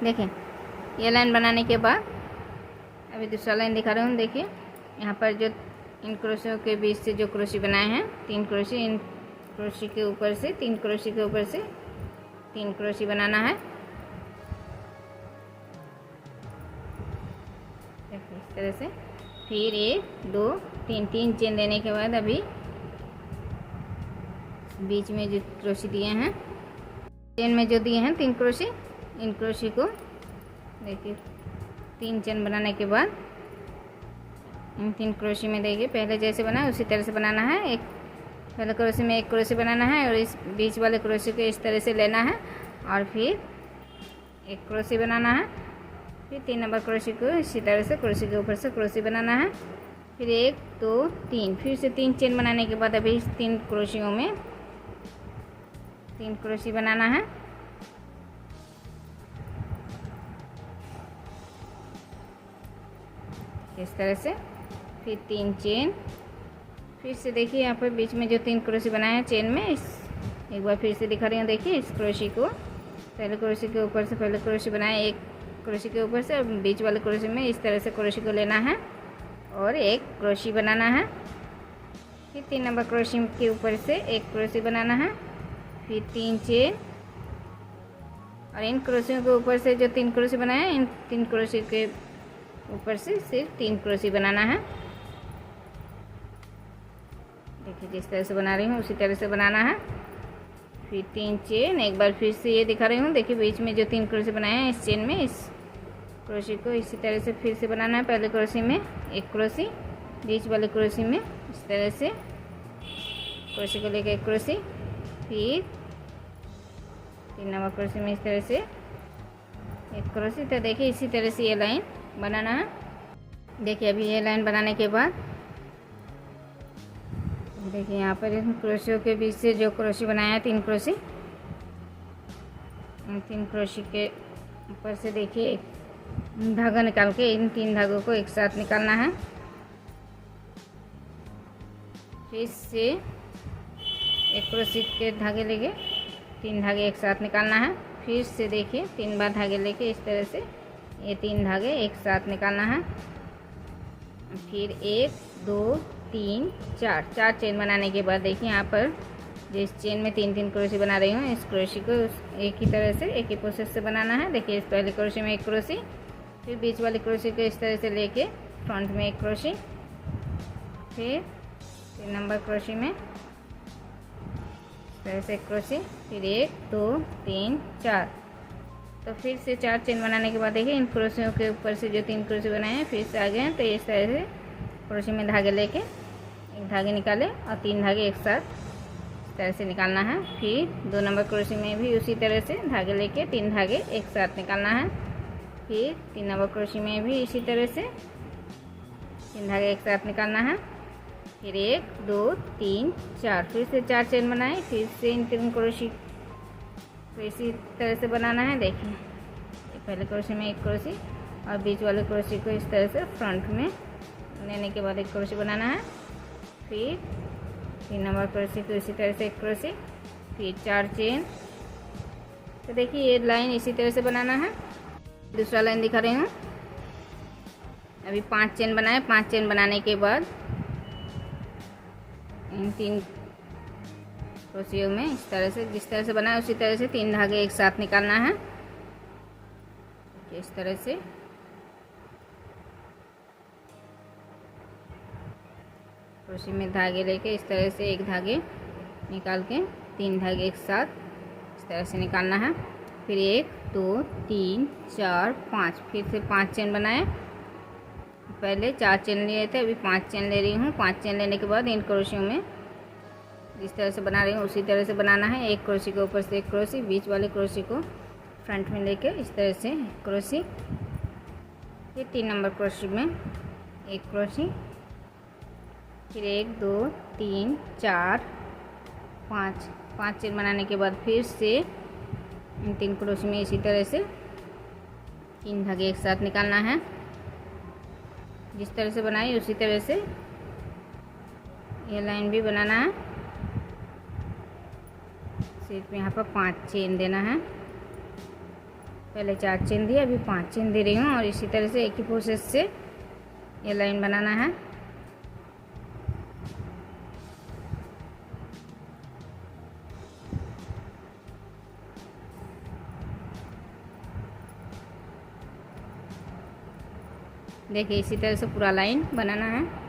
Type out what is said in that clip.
देखिए ये लाइन बनाने के बाद अभी दूसरा लाइन दिखा रहा हूँ। देखिए यहाँ पर जो इन क्रोशियों के बीच से जो क्रोशी बनाए हैं 3 क्रोशी, इन क्रोशी के ऊपर से 3 क्रोशी के ऊपर से 3 क्रोशी बनाना है। देखिए इस तरह से, फिर 1 2 3 चेन देने के बाद अभी बीच में जो क्रोशी दिए हैं, चेन में जो दिए हैं 3 क्रोशी, इन क्रोशी को देखिए 3 चेन बनाने के बाद इन 3 क्रोशी में देखिए पहले जैसे बनाए उसी तरह से बनाना है। एक पहले क्रोशी में 1 क्रोशी बनाना है और इस बीच वाले क्रोशी को इस तरह से लेना है और फिर 1 क्रोशी बनाना है। फिर 3 नंबर क्रोशी को इसी तरह से क्रोशी के ऊपर से क्रोशी बनाना है। फिर 1 2 3 फिर से 3 चेन बनाने के बाद अभी इस 3 क्रोशियों में 3 क्रोशी बनाना है। इस तरह से, फिर 3 चेन, फिर से देखिए यहाँ पर बीच में जो 3 क्रोशी बनाए हैं चेन में, इस एक बार फिर से दिखा रही हूँ। देखिए इस क्रोशी को पहले क्रोशी के ऊपर से पहले क्रोशी बनाए 1 क्रोशी के ऊपर से, और बीच वाले क्रोशी में इस तरह से क्रोशी को लेना है और 1 क्रोशी बनाना है। फिर 3 नंबर क्रोशी के ऊपर से 1 क्रोशी बनाना है। फिर 3 चेन, और इन क्रोशियों के ऊपर से जो 3 क्रोशी बनाए हैं इन 3 क्रोशी के ऊपर से सिर्फ 3 क्रोशी बनाना है। देखिए जिस तरह से बना रही हूँ उसी तरह से बनाना है। फिर 3 चेन, एक बार फिर से ये दिखा रही हूँ। देखिए बीच में जो 3 क्रोशी बनाए हैं इस चेन में, इस क्रोशी को इसी तरह से फिर से बनाना है। पहले क्रोशी में 1 क्रोशी, बीच वाले क्रोशी में इस तरह से क्रोशी को लेकर 1 क्रोशी, फिर 3 नंबर क्रोशी में इस तरह से 1 क्रोशी। तो देखिए इसी तरह से ये लाइन बनाना है। देखिए अभी ये लाइन बनाने के बाद देखिए यहाँ पर इन क्रोशियों के बीच से जो क्रोशी बनाया है 3 क्रोशी, इन 3 क्रोशी के ऊपर से देखिए एक धागा निकाल के इन 3 धागों को एक साथ निकालना है। फिर से 1 क्रोशी के धागे लेके 3 धागे एक साथ निकालना है। फिर से देखिए 3 बार धागे लेके इस तरह से ये 3 धागे एक साथ निकालना है। फिर 1 2 3 4 चेन बनाने के बाद देखिए यहाँ पर जिस चेन में 3 क्रोशी बना रही हूँ, इस क्रोशी को एक ही तरह से एक ही प्रोसेस से बनाना है। देखिए इस पहले क्रोशी में 1 क्रोशी, फिर बीच वाली क्रोशी को इस तरह से लेके फ्रंट में 1 क्रोशी, फिर 3 नंबर क्रोशी में इस तरह से 1 क्रोशी, फिर 1 2 3 4। तो फिर से 4 चेन बनाने के बाद देखिए इन क्रोशियों के ऊपर से जो 3 क्रोशी बनाए हैं फिर से आ गए हैं। तो इस तरह से क्रोशी में धागे लेके एक धागे निकाले और 3 धागे एक साथ इस तरह से निकालना है। फिर 2 नंबर क्रोशी में भी उसी तरह से धागे लेके 3 धागे एक साथ निकालना है। फिर 3 नंबर क्रोशी में भी इसी तरह से 3 धागे एक साथ निकालना है। फिर 1 2 3 4 फिर से 4 चेन बनाए, फिर से इन 3 क्रोशी तो इसी तरह से बनाना है। देखिए पहले क्रोशी में 1 क्रोशी और बीच वाले क्रोशी को इस तरह से फ्रंट में लेने के बाद 1 क्रोशी बनाना है। फिर 3 नंबर क्रोशी को इसी तरह से 1 क्रोशी, फिर 4 चेन। तो देखिए ये लाइन इसी तरह से बनाना है। दूसरा लाइन दिखा रही हूँ। अभी 5 चेन बनाए, 5 चेन बनाने के बाद इन 3 क्रोशियों में इस तरह से जिस तरह से बनाए उसी तरह से 3 धागे एक साथ निकालना है। इस तरह से क्रोशी में धागे लेके इस तरह से एक धागे निकाल के 3 धागे एक साथ इस तरह से निकालना है। फिर 1 2 3 4 5 फिर से 5 चेन बनाए। पहले 4 चेन लिए थे, अभी 5 चेन ले रही हूँ। 5 चेन लेने के बाद इन क्रोशियों में जिस तरह से बना रही हूँ उसी तरह से बनाना है। 1 क्रोशी के ऊपर से 1 क्रोशी, बीच वाले क्रोशी को फ्रंट में लेके इस तरह से क्रोशी, फिर 3 नंबर क्रोशी में 1 क्रोशी, फिर 1 2 3 4 5 चेन बनाने के बाद फिर से इन 3 क्रोशी में इसी तरह से 3 धागे एक साथ निकालना है। जिस तरह से बनाई उसी तरह से ये लाइन भी बनाना है। सिर्फ यहाँ पर 5 चेन देना है। पहले 4 चेन दिए, अभी 5 चेन दे रही हूँ और इसी तरह से एक ही प्रोसेस से ये लाइन बनाना है। देखिए इसी तरह से पूरा लाइन बनाना है।